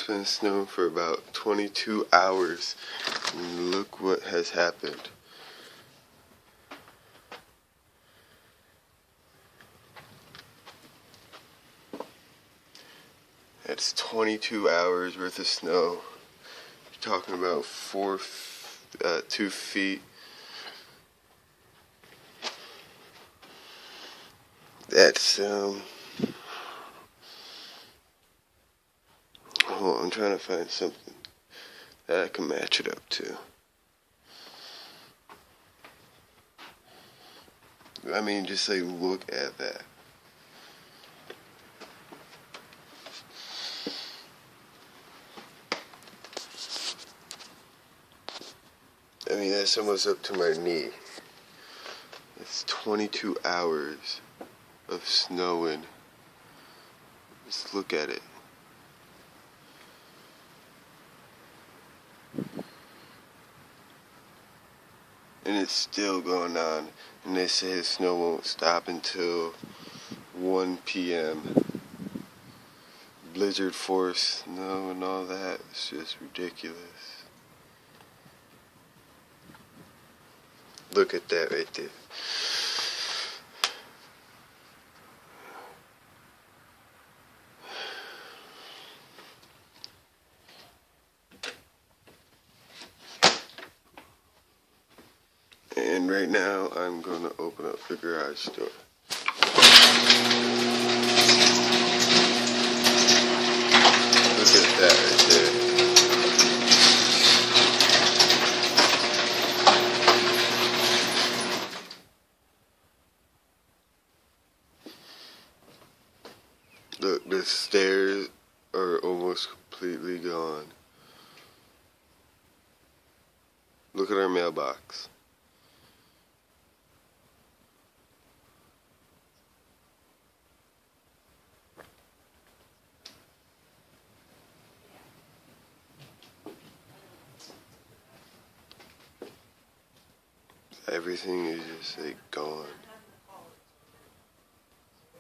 it's been snowing for about 22 hours. And look what has happened. That's 22 hours worth of snow. You're talking about 2 feet. That's hold on, I'm trying to find something that I can match it up to. I mean, just like, look at that. I mean, that's almost up to my knee. It's 22 hours of snowing. Just look at it. And it's still going on. And they say the snow won't stop until 1 p.m. Blizzard force snow and all that. It's just ridiculous. Look at that right there. And right now, I'm going to open up the garage door. Look at that right there. Look, the stairs are almost completely gone. Look at our mailbox. Everything is just like gone.